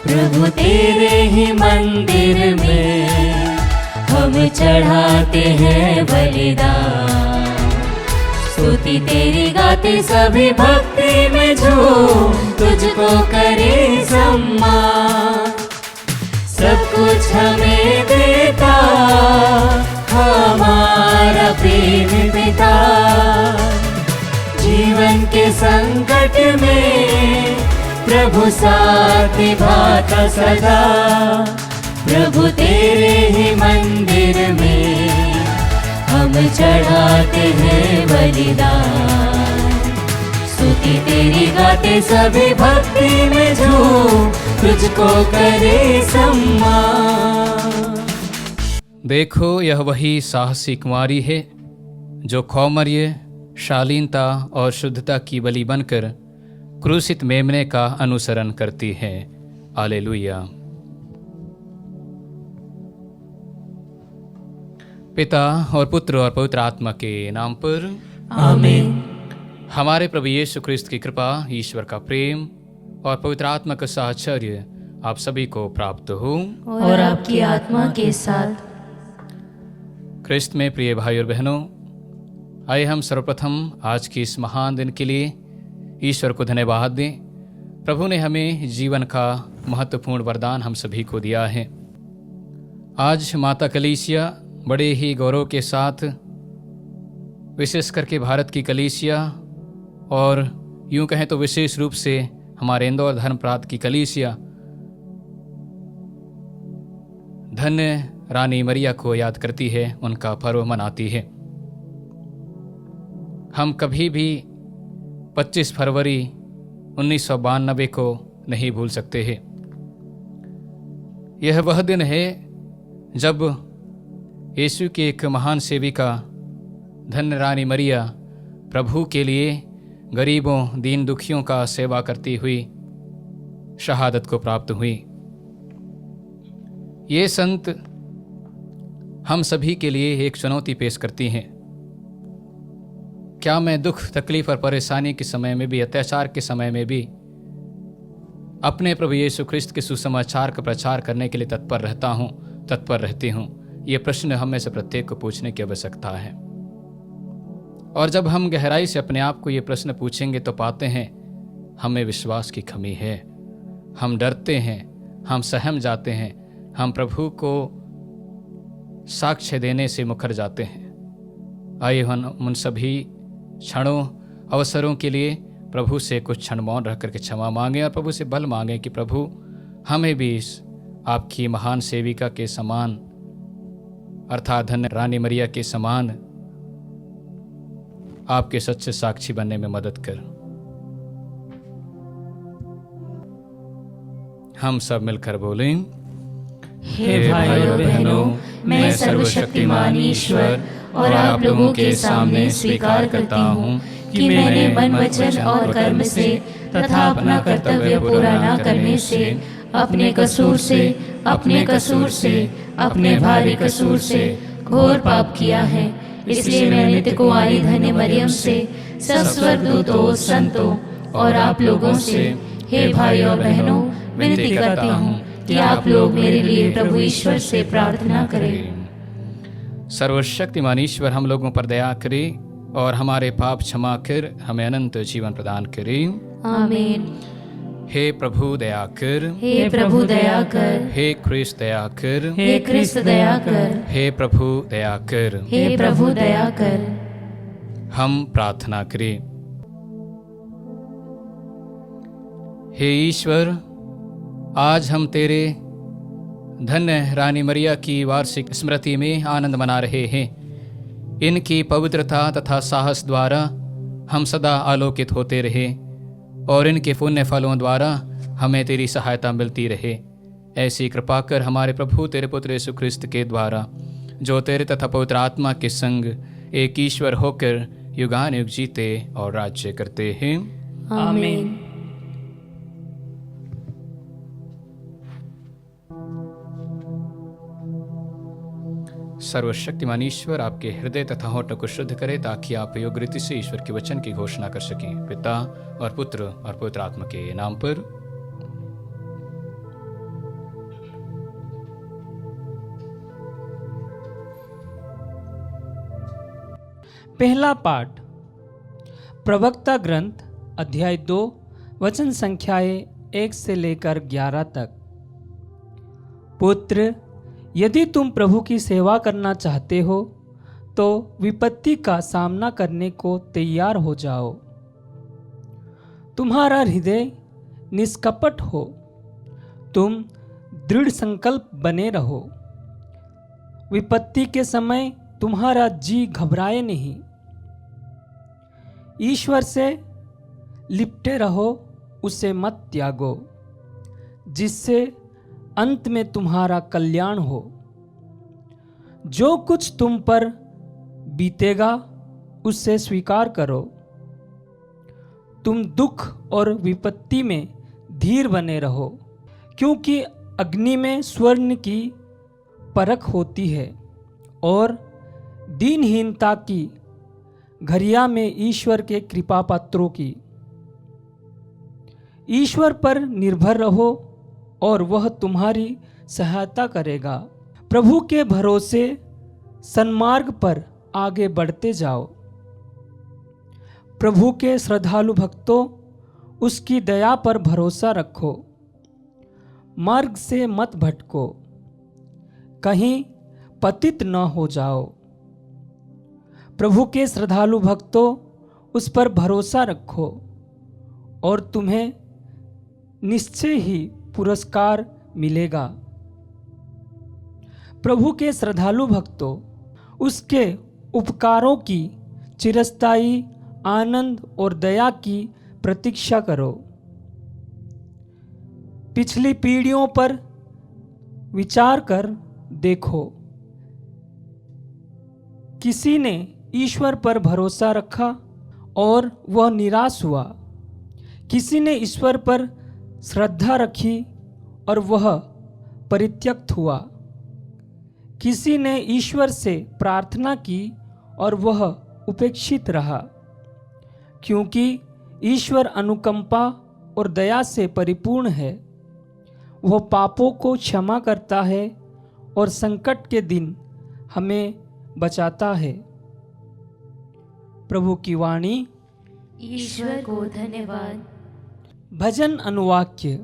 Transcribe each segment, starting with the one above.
प्रभु तेरे ही मंदिर में हम चढ़ाते हैं बलिदान। स्तुति तेरी गाते सभी भक्ति में झूम, तुझको करे सम्मान। सब कुछ हमें देता हमारा प्रेम पिता, जीवन के संकट में प्रभु साथ निभाता सदा। प्रभु तेरे ही मंदिर में हम चढ़ाते हैं बलिदान। स्तुति तेरी गाते सभी भक्ति में झूम, तुझको करे सम्मान। देखो यह वही साहसी कुमारी है जो कौमर्य, शालीनता और शुद्धता की बलि बनकर क्रूसित मेमने का अनुसरण करती है। हालेलुया। पिता और पुत्र और पवित्र आत्मा के नाम पर आमीन। हमारे प्रभु यीशु ख्रिस्त की कृपा, ईश्वर का प्रेम और पवित्र आत्मा का साहचर्य आप सभी को प्राप्त हो और आपकी आत्मा के साथ। ख्रिस्त में प्रिय भाई और बहनों, आइए हम सर्वप्रथम आज की इस महान दिन के लिए ईश्वर को धन्यवाद दें। प्रभु ने हमें जीवन का महत्वपूर्ण वरदान हम सभी को दिया है। आज माता कलीसिया बड़े ही गौरव के साथ, विशेष करके भारत की कलीसिया और यूं कहें तो विशेष रूप से हमारे इंदौर धर्मप्रांत की कलीसिया धन्य रानी मरिया को याद करती है, उनका पर्व मनाती है। हम कभी भी 25 फरवरी 1992 को नहीं भूल सकते हैं। यह वह दिन है जब यीशु की एक महान सेविका धन्य रानी मरिया प्रभु के लिए गरीबों, दीन दुखियों का सेवा करती हुई शहादत को प्राप्त हुई। ये संत हम सभी के लिए एक चुनौती पेश करती हैं। क्या मैं दुख, तकलीफ और परेशानी के समय में भी, अत्याचार के समय में भी अपने प्रभु यीशु ख्रिस्त के सुसमाचार का प्रचार करने के लिए तत्पर रहता हूँ, तत्पर रहती हूँ? ये प्रश्न हम में से प्रत्येक को पूछने की आवश्यकता है। और जब हम गहराई से अपने आप को ये प्रश्न पूछेंगे तो पाते हैं हमें विश्वास की कमी है। हम डरते हैं, हम सहम जाते हैं, हम प्रभु को साक्ष्य देने से मुकर जाते हैं। आइए हम उन सभी क्षणों, अवसरों के लिए प्रभु से कुछ क्षण मौन रह करके क्षमा मांगें और प्रभु से बल मांगें कि प्रभु हमें भी इस आपकी महान सेविका के समान, अर्थात धन्य रानी मरिया के समान आपके सच्चे साक्षी बनने में मदद कर। हम सब मिलकर बोलें, हे भाइयों और बहनों, मैं सर्वशक्तिमान ईश्वर और आप लोगों के सामने स्वीकार करता हूँ कि मैंने मन, वचन और कर्म से तथा अपना कर्तव्य पूरा न करने से, अपने कसूर से, अपने भारी कसूर से घोर पाप किया है। इसलिए मैं नित्य कुंवारी धन्य मरियम से, सब स्वर्गदूतों, संतों और आप लोगों से, हे भाइयों और बहनों, विनती करता हूँ कि आप लोग मेरे लिए प्रभु ईश्वर से प्रार्थना करें। सर्वशक्तिमान ईश्वर हम लोगों पर दया करे और हमारे पाप क्षमा कर हमें अनंत जीवन प्रदान करे। आमीन। हे प्रभु दया कर, हे प्रभु दया कर, हे क्रिस्त दया कर, हे क्रिस्त दया कर, हे प्रभु दया कर। हे प्रभु दया कर। हम प्रार्थना करें। हे ईश्वर, आज हम तेरे धन्य रानी मरिया की वार्षिक स्मृति में आनंद मना रहे हैं। इनकी पवित्रता तथा साहस द्वारा हम सदा आलोकित होते रहे और इनके पुण्य फलों द्वारा हमें तेरी सहायता मिलती रहे। ऐसी कृपा कर हमारे प्रभु तेरे पुत्र यीशु ख्रिस्त के द्वारा, जो तेरे तथा पवित्र आत्मा के संग एक ईश्वर होकर युगानुयुग जीते और राज्य करते हैं। आमीन। सर्वशक्तिमान ईश्वर आपके हृदय तथा होठों को शुद्ध करे, ताकि आप योग्य रीति से ईश्वर के वचन की घोषणा कर सकें। पिता और पुत्र और पवित्र आत्मा के नाम पर पहला पाठ प्रवक्ता ग्रंथ अध्याय 2 वचन संख्याएं 1 से लेकर 11 तक। पुत्र, यदि तुम प्रभु की सेवा करना चाहते हो तो विपत्ति का सामना करने को तैयार हो जाओ। तुम्हारा हृदय निष्कपट हो, तुम दृढ़ संकल्प बने रहो। विपत्ति के समय तुम्हारा जी घबराए नहीं। ईश्वर से लिपटे रहो, उसे मत त्यागो, जिससे अंत में तुम्हारा कल्याण हो। जो कुछ तुम पर बीतेगा उससे स्वीकार करो। तुम दुख और विपत्ति में धीर बने रहो, क्योंकि अग्नि में स्वर्ण की परख होती है और दीनहीनता की घरिया में ईश्वर के कृपा पात्रों की। ईश्वर पर निर्भर रहो और वह तुम्हारी सहायता करेगा। प्रभु के भरोसे सन्मार्ग पर आगे बढ़ते जाओ। प्रभु के श्रद्धालु भक्तों, उसकी दया पर भरोसा रखो। मार्ग से मत भटको, कहीं पतित न हो जाओ। प्रभु के श्रद्धालु भक्तों, उस पर भरोसा रखो और तुम्हें निश्चय ही पुरस्कार मिलेगा। प्रभु के श्रद्धालु भक्तों, उसके उपकारों की चिरस्थायी आनंद और दया की प्रतीक्षा करो। पिछली पीढ़ियों पर विचार कर देखो। किसी ने ईश्वर पर भरोसा रखा और वह निराश हुआ। किसी ने ईश्वर पर श्रद्धा रखी और वह परित्यक्त हुआ। किसी ने ईश्वर से प्रार्थना की और वह उपेक्षित रहा। क्योंकि ईश्वर अनुकंपा और दया से परिपूर्ण है। वह पापों को क्षमा करता है और संकट के दिन हमें बचाता है। प्रभु की वाणी। ईश्वर को धन्यवाद। भजन अनुवाक्य।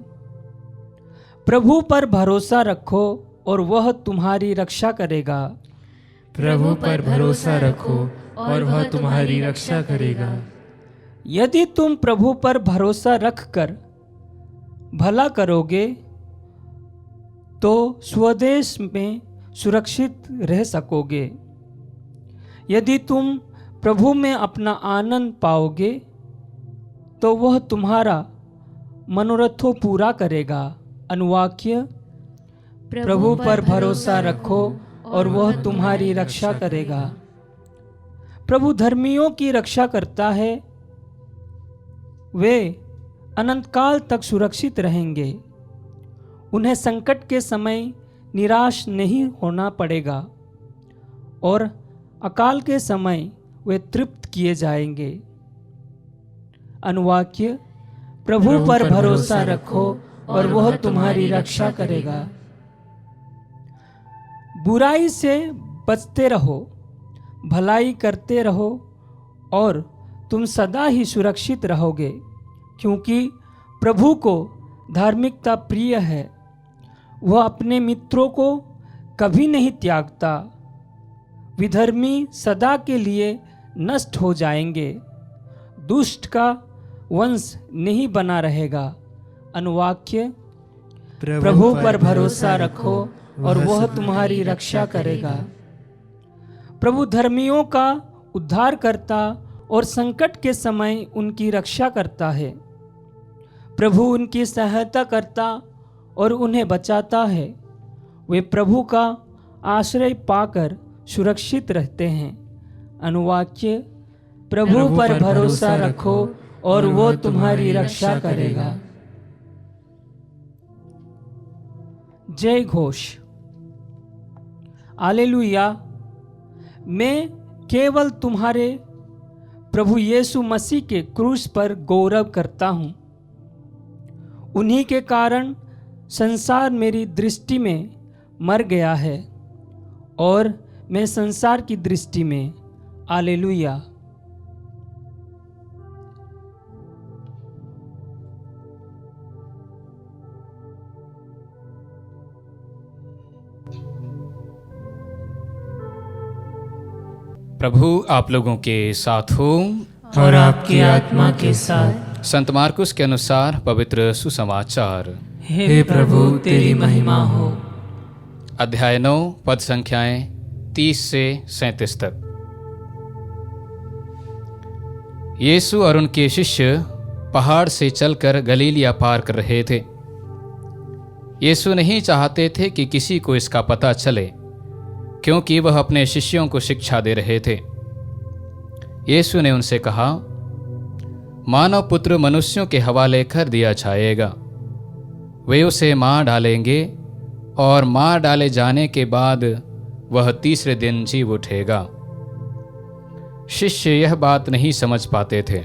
प्रभु पर भरोसा रखो और वह तुम्हारी रक्षा करेगा। प्रभु पर भरोसा रखो और वह तुम्हारी रक्षा करेगा। यदि तुम प्रभु पर भरोसा रखकर भला करोगे तो स्वदेश में सुरक्षित रह सकोगे। यदि तुम प्रभु में अपना आनंद पाओगे तो वह तुम्हारा मनोरथों पूरा करेगा। अनुवाक्य। प्रभु पर भरोसा रखो और वह तुम्हारी रक्षा करेगा। प्रभु धर्मियों की रक्षा करता है, वे अनंतकाल तक सुरक्षित रहेंगे। उन्हें संकट के समय निराश नहीं होना पड़ेगा और अकाल के समय वे तृप्त किए जाएंगे। अनुवाक्य। प्रभु पर भरोसा रखो और वह तुम्हारी रक्षा करेगा। बुराई से बचते रहो, भलाई करते रहो और तुम सदा ही सुरक्षित रहोगे, क्योंकि प्रभु को धार्मिकता प्रिय है। वह अपने मित्रों को कभी नहीं त्यागता। विधर्मी सदा के लिए नष्ट हो जाएंगे, दुष्ट का वंश नहीं बना रहेगा। अनुवाक्य। प्रभु पर भरोसा रखो और वह तुम्हारी रक्षा करेगा। प्रभु धर्मियों का उद्धार करता और संकट के समय उनकी रक्षा करता है। प्रभु उनकी सहायता करता और उन्हें बचाता है। वे प्रभु का आश्रय पाकर सुरक्षित रहते हैं। अनुवाक्य। प्रभु पर भरोसा रखो और वो तुम्हारी रक्षा करेगा। जय घोष। हालेलुया। मैं केवल तुम्हारे प्रभु यीशु मसीह के क्रूस पर गौरव करता हूँ। उन्हीं के कारण संसार मेरी दृष्टि में मर गया है और मैं संसार की दृष्टि में हालेलुया। प्रभु आप लोगों के साथ हो और आपकी आत्मा के साथ। संत मार्कुस के अनुसार पवित्र सुसमाचार। हे प्रभु तेरी महिमा हो। अध्याय 9 पद संख्याएं 30 से 37 तक। यीशु और उनके शिष्य पहाड़ से चलकर गलीलिया पार कर रहे थे। यीशु नहीं चाहते थे कि किसी को इसका पता चले, क्योंकि वह अपने शिष्यों को शिक्षा दे रहे थे। यीशु ने उनसे कहा, मानव पुत्र मनुष्यों के हवाले कर दिया जाएगा। वे उसे मार डालेंगे और मार डाले जाने के बाद वह तीसरे दिन जी उठेगा। शिष्य यह बात नहीं समझ पाते थे,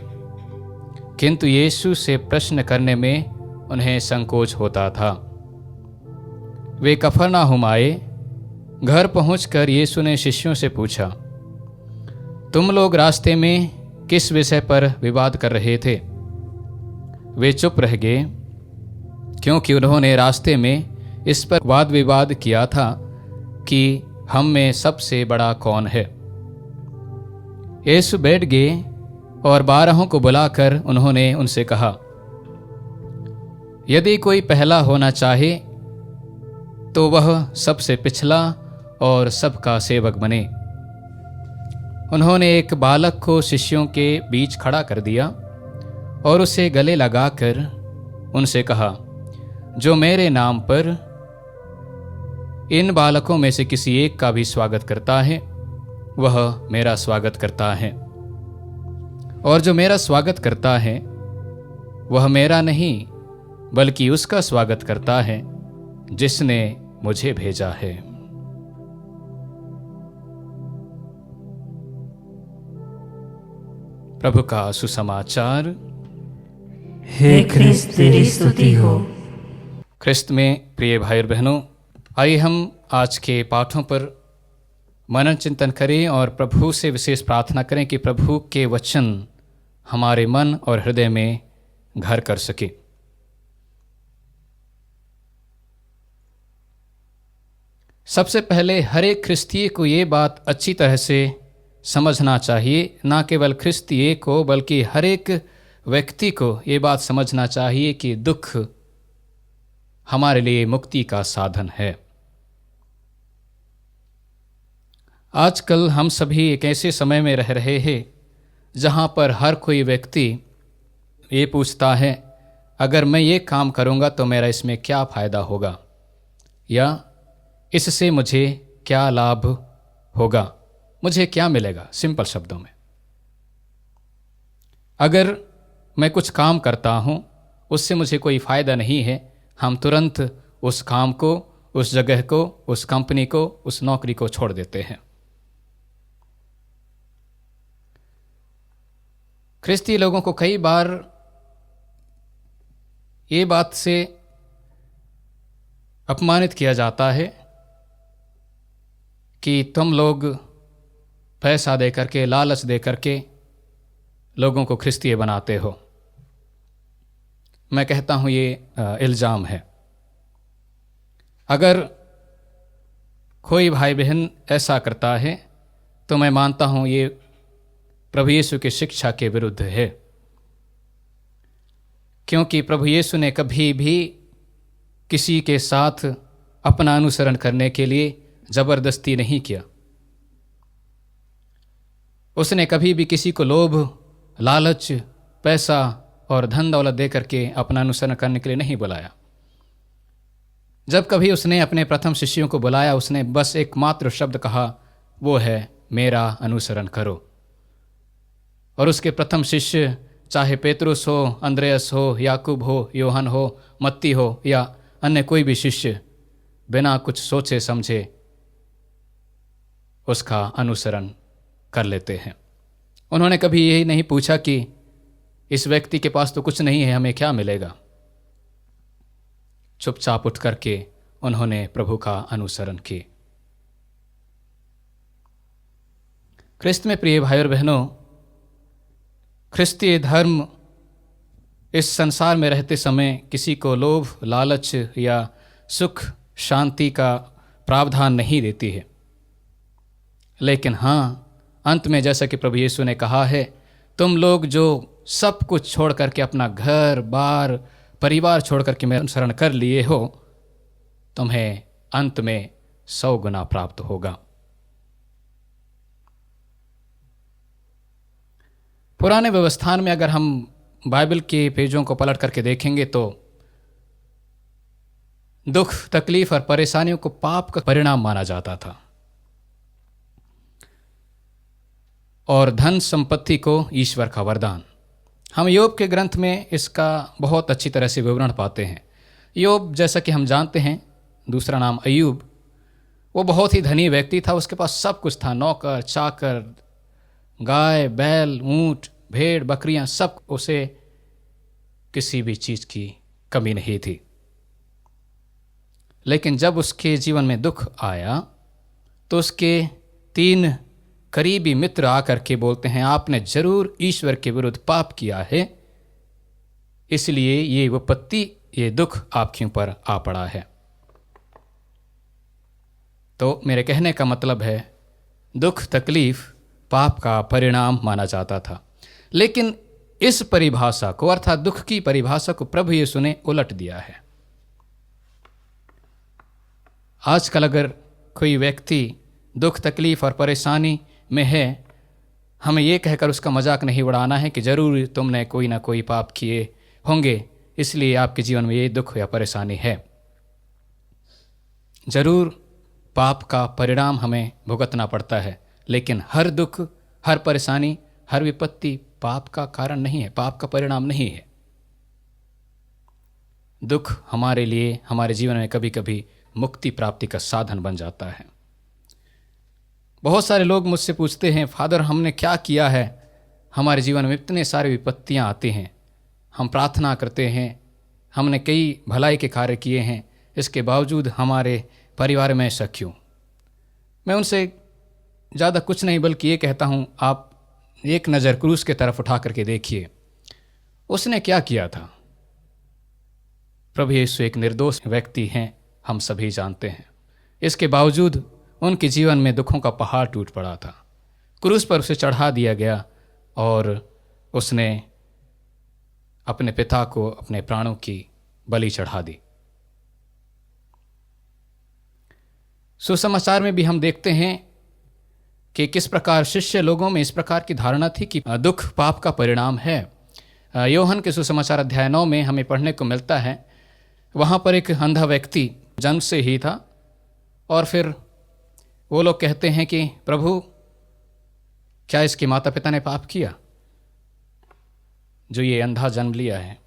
किंतु यीशु से प्रश्न करने में उन्हें संकोच होता था। वे कफरनाहुम आए। घर पहुंचकर यीशु ने शिष्यों से पूछा, तुम लोग रास्ते में किस विषय पर विवाद कर रहे थे? वे चुप रह गए, क्योंकि उन्होंने रास्ते में इस पर वाद विवाद किया था कि हम में सबसे बड़ा कौन है। यीशु बैठ गए और 12 को बुलाकर उन्होंने उनसे कहा, यदि कोई पहला होना चाहे तो वह सबसे पिछला और सबका सेवक बने। उन्होंने एक बालक को शिष्यों के बीच खड़ा कर दिया और उसे गले लगाकर उनसे कहा, जो मेरे नाम पर इन बालकों में से किसी एक का भी स्वागत करता है, वह मेरा स्वागत करता है, और जो मेरा स्वागत करता है वह मेरा नहीं बल्कि उसका स्वागत करता है जिसने मुझे भेजा है। प्रभु का सुसमाचार। हे ख्रिस्त तेरी स्तुति हो। ख्रिस्त में प्रिय भाई और बहनों, आइए हम आज के पाठों पर मनन चिंतन करें और प्रभु से विशेष प्रार्थना करें कि प्रभु के वचन हमारे मन और हृदय में घर कर सके। सबसे पहले हर एक ख्रिस्तीय को ये बात अच्छी तरह से समझना चाहिए, ना केवल ख्रिस्तीय को बल्कि हर एक व्यक्ति को ये बात समझना चाहिए कि दुख हमारे लिए मुक्ति का साधन है। आजकल हम सभी एक ऐसे समय में रह रहे हैं जहाँ पर हर कोई व्यक्ति ये पूछता है, अगर मैं ये काम करूँगा तो मेरा इसमें क्या फ़ायदा होगा, या इससे मुझे क्या लाभ होगा, मुझे क्या मिलेगा। सिंपल शब्दों में, अगर मैं कुछ काम करता हूँ उससे मुझे कोई फ़ायदा नहीं है, हम तुरंत उस काम को, उस जगह को, उस कंपनी को, उस नौकरी को छोड़ देते हैं। ख्रिस्ती लोगों को कई बार ये बात से अपमानित किया जाता है कि तुम लोग पैसा दे करके, लालच दे करके लोगों को ख्रिस्तीय बनाते हो। मैं कहता हूँ ये इल्ज़ाम है। अगर कोई भाई बहन ऐसा करता है तो मैं मानता हूँ ये प्रभु यीशु की शिक्षा के विरुद्ध है, क्योंकि प्रभु यीशु ने कभी भी किसी के साथ अपना अनुसरण करने के लिए ज़बरदस्ती नहीं किया। उसने कभी भी किसी को लोभ, लालच, पैसा और धन दौलत दे करके अपना अनुसरण करने के लिए नहीं बुलाया। जब कभी उसने अपने प्रथम शिष्यों को बुलाया, उसने बस एकमात्र शब्द कहा, वो है मेरा अनुसरण करो। और उसके प्रथम शिष्य, चाहे पेतरुस हो, अंद्रयास हो, याकूब हो, योहन हो, मत्ती हो या अन्य कोई भी शिष्य, बिना कुछ सोचे समझे उसका अनुसरण कर लेते हैं। उन्होंने कभी यही नहीं पूछा कि इस व्यक्ति के पास तो कुछ नहीं है, हमें क्या मिलेगा। चुपचाप उठ करके उन्होंने प्रभु का अनुसरण किया। ख्रिस्त में प्रिय भाई और बहनों, ख्रिस्तीय धर्म इस संसार में रहते समय किसी को लोभ, लालच या सुख शांति का प्रावधान नहीं देती है। लेकिन हाँ, अंत में जैसा कि प्रभु यीशु ने कहा है, तुम लोग जो सब कुछ छोड़ करके, अपना घर बार परिवार छोड़ करके मेरा अनुसरण कर लिए हो, तुम्हें अंत में 100 गुना प्राप्त होगा। पुराने व्यवस्थान में अगर हम बाइबल के पेजों को पलट करके देखेंगे तो दुख, तकलीफ और परेशानियों को पाप का परिणाम माना जाता था और धन संपत्ति को ईश्वर का वरदान। हम योग के ग्रंथ में इसका बहुत अच्छी तरह से विवरण पाते हैं। योग, जैसा कि हम जानते हैं, दूसरा नाम अय्यूब, वो बहुत ही धनी व्यक्ति था। उसके पास सब कुछ था, नौकर चाकर, गाय बैल, ऊंट भेड़ बकरियां, सब। उसे किसी भी चीज की कमी नहीं थी। लेकिन जब उसके जीवन में दुख आया तो उसके 3 करीबी मित्र आकर के बोलते हैं, आपने जरूर ईश्वर के विरुद्ध पाप किया है, इसलिए ये विपत्ति, ये दुख आपके ऊपर आ पड़ा है। तो मेरे कहने का मतलब है, दुख तकलीफ पाप का परिणाम माना जाता था। लेकिन इस परिभाषा को, अर्थात दुख की परिभाषा को, प्रभु यीशु ने उलट दिया है। आजकल अगर कोई व्यक्ति दुख तकलीफ और परेशानी में है, हमें यह कहकर उसका मजाक नहीं उड़ाना है कि जरूर तुमने कोई ना कोई पाप किए होंगे, इसलिए आपके जीवन में ये दुख या परेशानी है। जरूर पाप का परिणाम हमें भुगतना पड़ता है, लेकिन हर दुख, हर परेशानी, हर विपत्ति पाप का कारण नहीं है, पाप का परिणाम नहीं है। दुख हमारे लिए, हमारे जीवन में कभी कभी मुक्ति प्राप्ति का साधन बन जाता है। बहुत सारे लोग मुझसे पूछते हैं, फादर हमने क्या किया है, हमारे जीवन में इतने सारे विपत्तियां आती हैं, हम प्रार्थना करते हैं, हमने कई भलाई के कार्य किए हैं, इसके बावजूद हमारे परिवार में ऐसा क्यों? मैं उनसे ज़्यादा कुछ नहीं बल्कि ये कहता हूँ, आप एक नज़र क्रूस के तरफ उठा करके देखिए, उसने क्या किया था। प्रभु यीशु एक निर्दोष व्यक्ति हैं, हम सभी जानते हैं। इसके बावजूद उनके जीवन में दुखों का पहाड़ टूट पड़ा था। क्रूस पर उसे चढ़ा दिया गया और उसने अपने पिता को अपने प्राणों की बलि चढ़ा दी। सुसमाचार में भी हम देखते हैं कि किस प्रकार शिष्य लोगों में इस प्रकार की धारणा थी कि दुख पाप का परिणाम है। यूहन्ना के सुसमाचार अध्याय 9 में हमें पढ़ने को मिलता है, वहाँ पर एक अंधा व्यक्ति जन्म से ही था और फिर वो लोग कहते हैं कि प्रभु क्या इसके माता पिता ने पाप किया जो ये अंधा जन्म लिया है?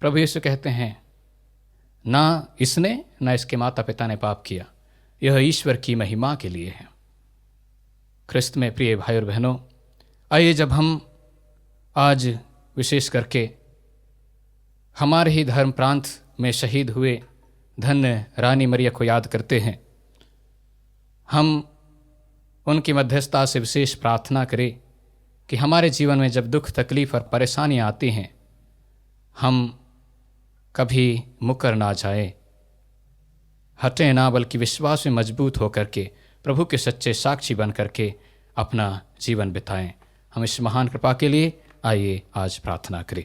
प्रभु यीशु कहते हैं, ना इसने ना इसके माता पिता ने पाप किया, यह ईश्वर की महिमा के लिए है। ख्रिस्त में प्रिय भाई और बहनों, आइए जब हम आज विशेष करके हमारे ही धर्म प्रांत में शहीद हुए धन्य रानी मरिया को याद करते हैं, हम उनकी मध्यस्थता से विशेष प्रार्थना करें कि हमारे जीवन में जब दुख तकलीफ और परेशानियाँ आती हैं, हम कभी मुकर ना जाए, हटें ना, बल्कि विश्वास में मजबूत होकर के प्रभु के सच्चे साक्षी बन करके अपना जीवन बिताएं। हम इस महान कृपा के लिए आइए आज प्रार्थना करें।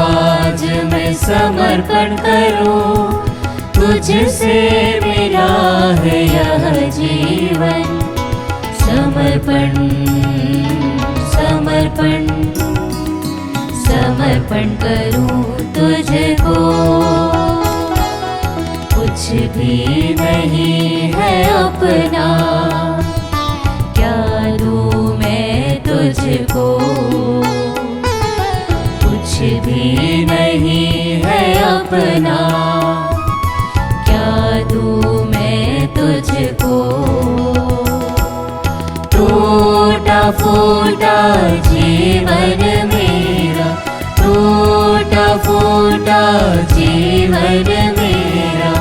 आज मैं समर्पण करूं, तुझसे मेरा है यह जीवन। समर्पण समर्पण समर्पण करूं तुझको। कुछ भी नहीं है अपना, क्या दूं मैं तुझको। कुछ भी नहीं है अपना, क्या दूं मैं तुझको। टूटा फूटा जीवन मेरा, टूटा फूटा जीवन मेरा,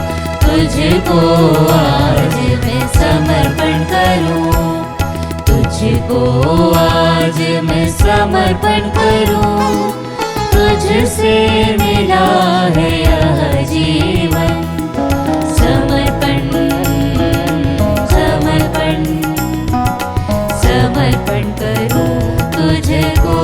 तुझको आज मैं समर्पण करूं। तुझको आज मैं समर्पण करूं। तुझसे मिला है यह जीवन। समर्पण समर्पण समर्पण करूं तुझको।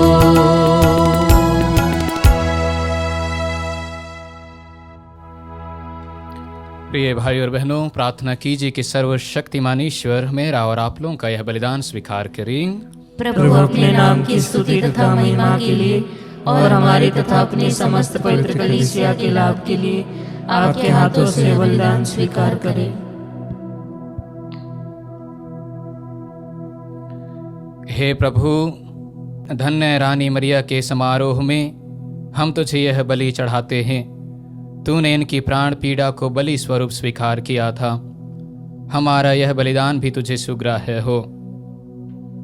प्रिय भाई और बहनों, प्रार्थना कीजिए कि सर्वशक्तिमान ईश्वर मेरा और आप लोगों का यह बलिदान स्वीकार करें। प्रभु अपने नाम की स्तुति तथा महिमा के लिए और हमारे तथा अपने समस्त पवित्र कलीसिया के लाभ के लिए आपके हाथों से बलिदान स्वीकार करें। हे प्रभु, धन्य रानी मरिया के समारोह में हम तुझे यह बलि चढ़ाते हैं। तूने इनकी प्राण पीड़ा को बलि स्वरूप स्वीकार किया था। हमारा यह बलिदान भी तुझे सुग्राह्य हो।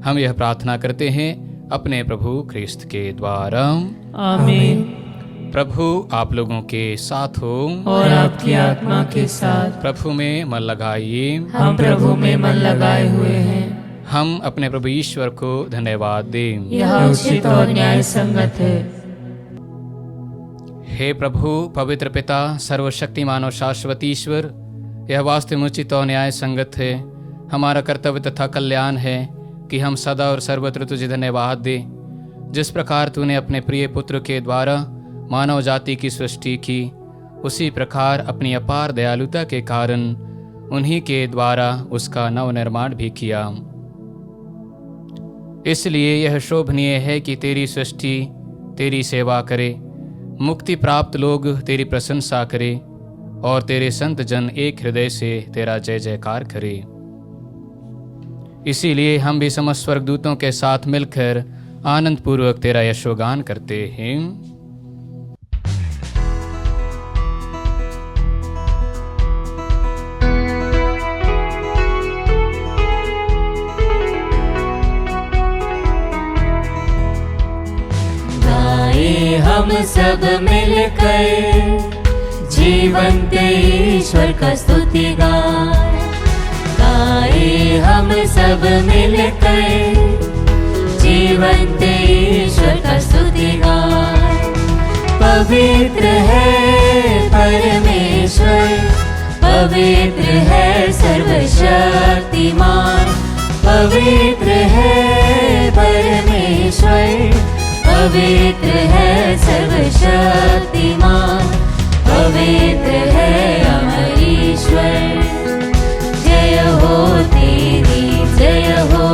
हम यह प्रार्थना करते हैं अपने प्रभु ख्रिस्त के द्वारा। आमीन। प्रभु आप लोगों के साथ हो और आपकी आत्मा के साथ। प्रभु में मन लगाइए। हम प्रभु में मन लगाए हुए हैं। हम अपने प्रभु ईश्वर को धन्यवाद दें। यह उचित और न्याय संगत है। हे प्रभु, पवित्र पिता, सर्वशक्तिमान और शाश्वत ईश्वर, यह वास्तव में उचित और न्याय संगत है। हमारा कर्तव्य तथा कल्याण है कि हम सदा और सर्वत्र तुझे धन्यवाद दें। जिस प्रकार तूने अपने प्रिय पुत्र के द्वारा मानव जाति की सृष्टि की, उसी प्रकार अपनी अपार दयालुता के कारण उन्हीं के द्वारा उसका नवनिर्माण भी किया। इसलिए यह शोभनीय है कि तेरी सृष्टि तेरी सेवा करे, मुक्ति प्राप्त लोग तेरी प्रशंसा करें और तेरे संत जन एक हृदय से तेरा जय जयकार करें। इसीलिए हम भी समस्त स्वर्गदूतों के साथ मिलकर आनंद पूर्वक तेरा यशोगान करते हैं। हम सब मिलकर जीवंत ईश्वर का स्तुति गाए। हम सब मिलकर जीवंत ईश्वर का स्तुति गाए। पवित्र है परमेश्वर, पवित्र है सर्वशक्तिमान, पवित्र है परमेश्वर, पवित्र है सर्वशक्तिमान, पवित्र है अमर ईश्वर। जय हो तेरी जय हो,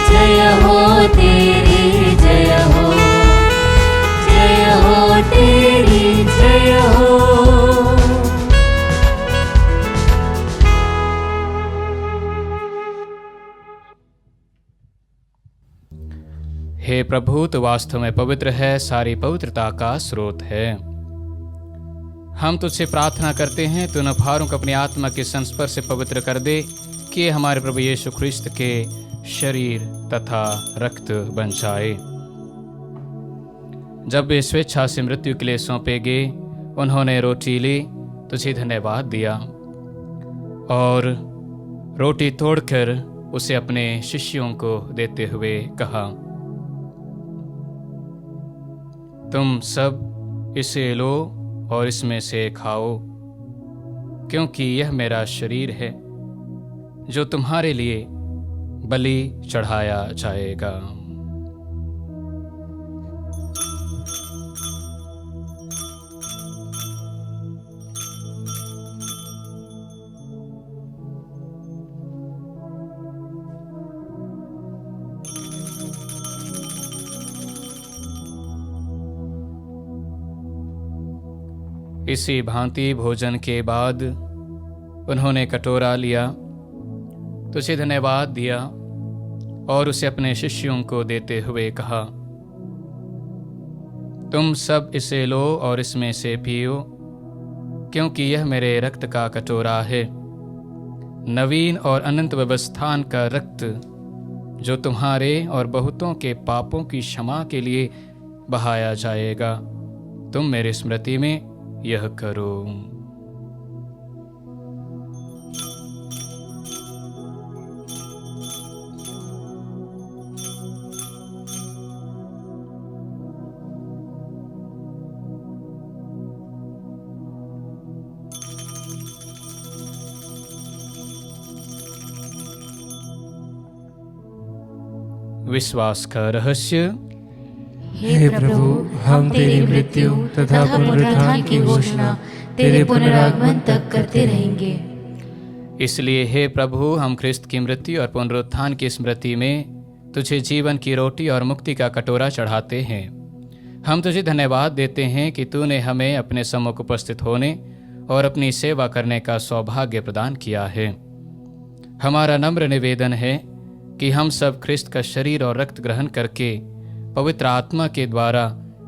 जय हो तेरी जय हो, जय हो तेरी जय हो। हे प्रभु, तो वास्तव में पवित्र है, सारी पवित्रता का स्रोत है। हम तुझसे प्रार्थना करते हैं, तू न भारों को अपनी आत्मा के संस्पर्श से पवित्र कर दे कि हमारे प्रभु यीशु ख्रिस्त के शरीर तथा रक्त बन जाए। जब वे स्वेच्छा से मृत्यु के लिए सौंपे गए, उन्होंने रोटी ली, तुझे धन्यवाद दिया और रोटी तोड़कर उसे अपने शिष्यों को देते हुए कहा, तुम सब इसे लो और इसमें से खाओ, क्योंकि यह मेरा शरीर है जो तुम्हारे लिए बलि चढ़ाया जाएगा। इसी भांति भोजन के बाद उन्होंने कटोरा लिया, तुझे धन्यवाद दिया और उसे अपने शिष्यों को देते हुए कहा, तुम सब इसे लो और इसमें से पियो, क्योंकि यह मेरे रक्त का कटोरा है, नवीन और अनंत व्यवस्थान का रक्त, जो तुम्हारे और बहुतों के पापों की क्षमा के लिए बहाया जाएगा। तुम मेरी स्मृति में यह करो। विश्वास का रहस्य। हे प्रभु, हम तेरी मृत्यु तथा पुनरुत्थान की घोषणा तेरे पुनरागमन तक करते रहेंगे। इसलिए हे प्रभु, हम ख्रिस्त की मृत्यु और पुनरुत्थान की स्मृति में तुझे जीवन की रोटी और मुक्ति का कटोरा चढ़ाते हैं। हम तुझे धन्यवाद देते हैं कि तूने हमें अपने सम्मुख उपस्थित होने और अपनी सेवा करने का सौभाग्य प्रदान किया है। हमारा नम्र निवेदन है कि हम सब ख्रिस्त का शरीर और रक्त ग्रहण करके पवित्र आत्मा के द्वारा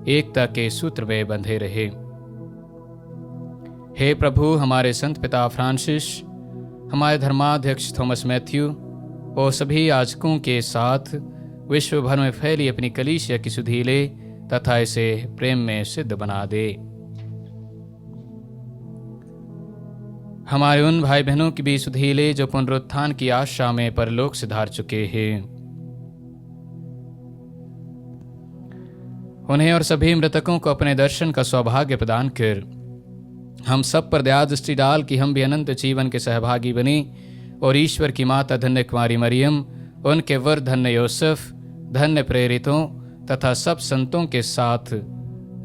एकता के सूत्र में बंधे रहे। हे प्रभु, हमारे संत पिता फ्रांसिस, हमारे धर्माध्यक्ष थॉमस मैथ्यू और सभी याजकों के साथ विश्व भर में फैली अपनी कलीसिया की सुधि ले तथा इसे प्रेम में सिद्ध बना दे। हमारे उन भाई बहनों की भी सुधि ले जो पुनरुत्थान की आशा में परलोक सिधार चुके हैं। उन्हें और सभी मृतकों को अपने दर्शन का सौभाग्य प्रदान कर हम सब पर दया दृष्टि डाल कि हम भी अनंत जीवन के सहभागी बने और ईश्वर की माता धन्य कुमारी मरियम, उनके वर धन्य योसेफ, धन्य प्रेरितों तथा सब संतों के साथ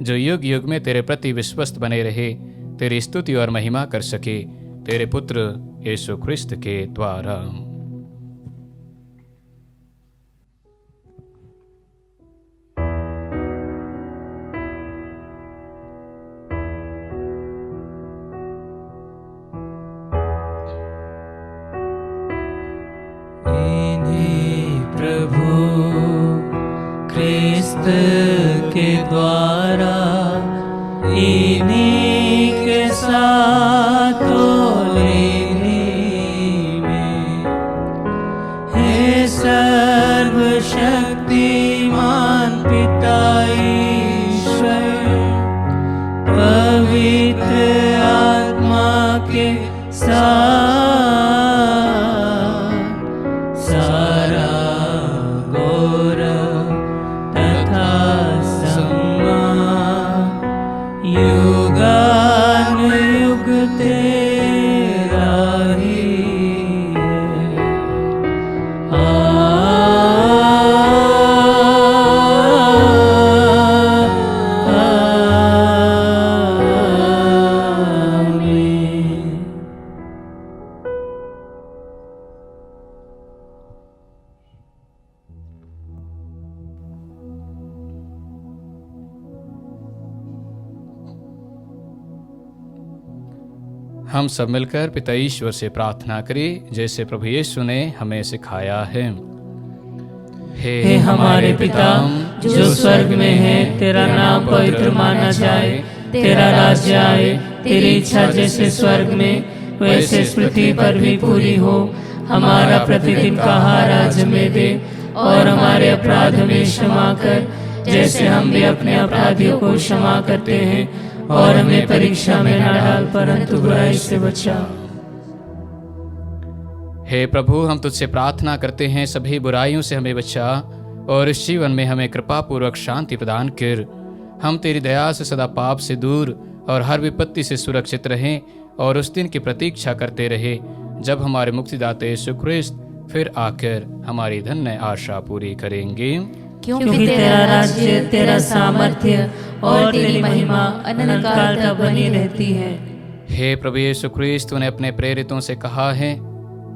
जो युग युग में तेरे प्रति विश्वस्त बने रहे, तेरी स्तुति और महिमा कर सके, तेरे पुत्र यीशु ख्रिस्त के द्वारा। प्रभु ख्रिस्त के द्वारा इन्हीं के साथ लेने में, हे सर्वशक्तिमान पिता ईश्वर, पवित्र आत्मा के साथ सारा गौरव तथा सम्मान युगानुयुग तेरा ही है। आमीन। हम सब मिलकर पिता ईश्वर से प्रार्थना करें जैसे प्रभु यीशु ने हमें सिखाया है। हे हमारे पिता जो स्वर्ग में है, तेरा नाम पवित्र माना जाए, तेरा राज्य आए, तेरी इच्छा जैसे स्वर्ग में वैसे पृथ्वी पर भी पूरी हो। हमारा प्रतिदिन का आहार आज हमें दे और हमारे अपराध हमें क्षमा कर, जैसे हम भी अपने अपराधियों को क्षमा करते हैं, और हमें परीक्षा में न डाल परंतु बुराई से बचा। हे प्रभु, हम तुझसे प्रार्थना करते हैं सभी बुराइयों से हमें बचा और इस जीवन में हमें कृपा पूर्वक शांति प्रदान कर। हम तेरी दया से सदा पाप से दूर और हर विपत्ति से सुरक्षित रहें और उस दिन की प्रतीक्षा करते रहे जब हमारे मुक्तिदाता यीशु ख्रिस्त फिर आकर हमारी धन्य आशा पूरी करेंगे। क्योंकि तेरा राज्य, तेरा सामर्थ्य और तेरी महिमा अनंत काल तक बनी रहती है। हे प्रभु यीशु ख्रिस्त, तूने अपने प्रेरितों से कहा है,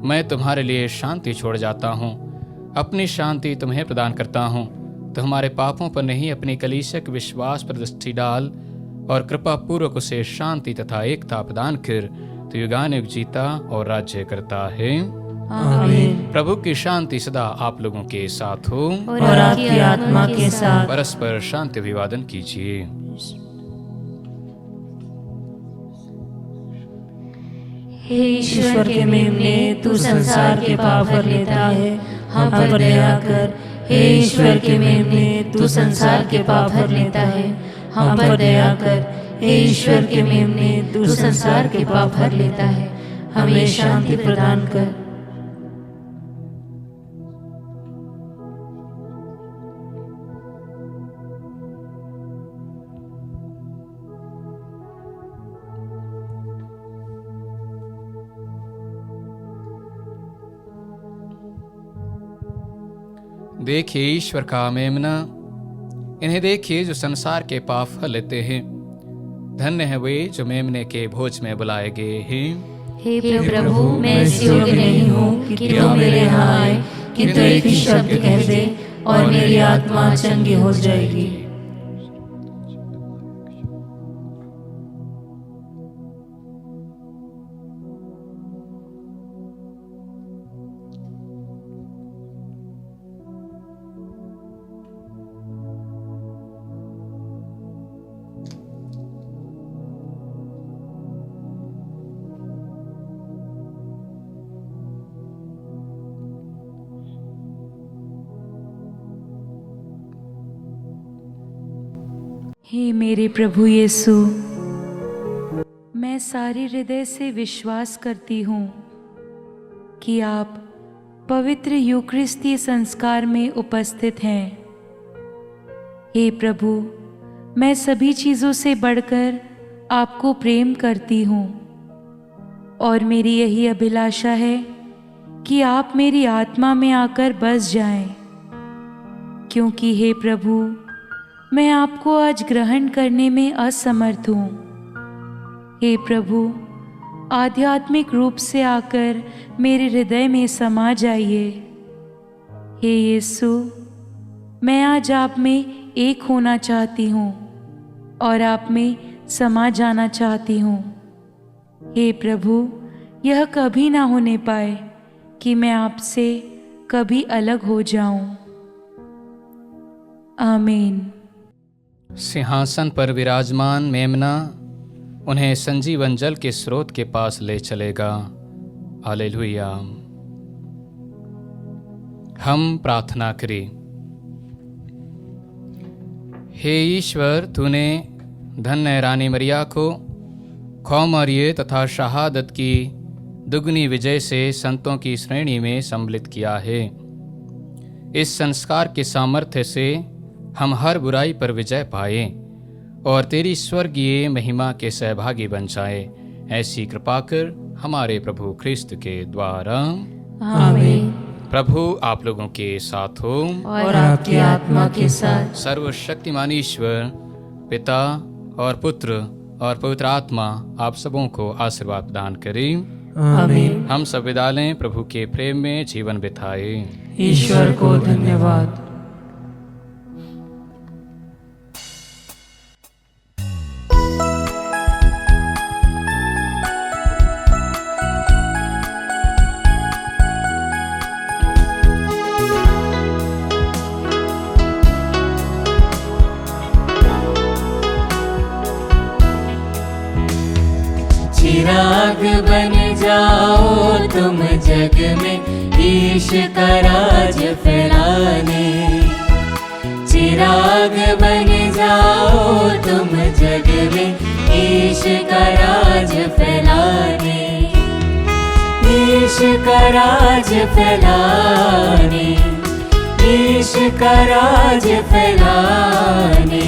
मैं तुम्हारे लिए शांति छोड़ जाता हूँ, अपनी शांति तुम्हें प्रदान करता हूँ। तो हमारे पापों पर नहीं अपनी कलीसिया के विश्वास पर दृष्टि डाल और कृपा पूर्वक उसे शांति तथा एकता प्रदान कर तू युगानुयुग जीता और राज्य करता है। आमीन। प्रभु की शांति सदा आप लोगों के साथ हो और आपकी आत्मा के साथ। परस्पर शांति अभिवादन कीजिए। हे ईश्वर के मेमने, तू संसार के पाप हर लेता है, हम पर दया कर। हे ईश्वर के मेमने, तू संसार के पाप हर लेता है, हम पर दया कर। हे ईश्वर के मेमने, तू संसार के पाप हर लेता है, हमें शांति प्रदान कर। देखिए ईश्वर का मेमना, इन्हें देखिए जो संसार के पाप हर लेते हैं। धन्य है वे जो मेमने के भोज में बुलाए गए हैं। हे प्रभु, मैं इस योग्य नहीं हूँ कि तुम मेरे यहाँ आए, किंतु एक ही शब्द कह दे और मेरी आत्मा चंगी हो जाएगी। हे मेरे प्रभु यीशु, मैं सारे हृदय से विश्वास करती हूँ कि आप पवित्र यूकरिस्तीय संस्कार में उपस्थित हैं। हे प्रभु, मैं सभी चीज़ों से बढ़कर आपको प्रेम करती हूँ और मेरी यही अभिलाषा है कि आप मेरी आत्मा में आकर बस जाएं, क्योंकि हे प्रभु, मैं आपको आज ग्रहण करने में असमर्थ हूँ। हे प्रभु, आध्यात्मिक रूप से आकर मेरे हृदय में समा जाइए। हे यीशु, मैं आज आप में एक होना चाहती हूँ और आप में समा जाना चाहती हूँ। हे प्रभु, यह कभी ना होने पाए कि मैं आपसे कभी अलग हो जाऊं। आमीन। सिंहासन पर विराजमान मेमना उन्हें संजीवन जल के स्रोत के पास ले चलेगा। हालेलुया। हम प्रार्थना करें। हे ईश्वर, तूने धन्य रानी मरिया को खौमारिये तथा शहादत की दुगनी विजय से संतों की श्रेणी में सम्मिलित किया है। इस संस्कार के सामर्थ्य से हम हर बुराई पर विजय पाए और तेरी स्वर्गीय महिमा के सहभागी बन जाए। ऐसी कृपा कर हमारे प्रभु ख्रिस्त के द्वारा। आमीन। प्रभु आप लोगों के साथ हो और आपकी आत्मा के साथ। सर्वशक्तिमान ईश्वर पिता और पुत्र और पवित्र आत्मा आप सबों को आशीर्वाद प्रदान करें। आमीन। हम सब विदा लें, प्रभु के प्रेम में जीवन बिताए। ईश्वर को धन्यवाद। चिराग बन जाओ तुम जग में ईश का राज फैलाने। चिराग बन जाओ तुम जग में ईश का राज फैलाने। ईश का राज फैलाने। ईश का राज फैलाने।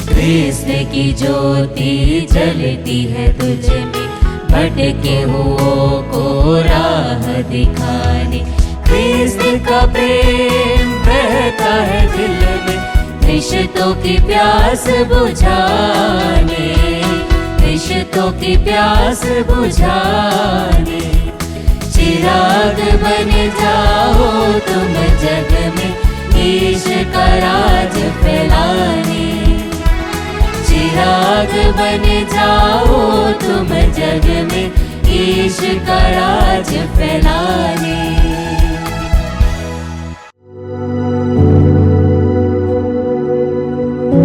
ख्रिस्त की ज्योति जलती है तुझ में, भटके हुओं को राह दिखाने। ख्रिस्त का प्रेम बहता है दिल में, रिश्तों की प्यास बुझाने। रिश्तों की प्यास बुझाने। चिराग बन जाओ तुम जग में ईश का राज फैलाने। चिराग बन जाओ तुम जग में ईश का राज फैलाने।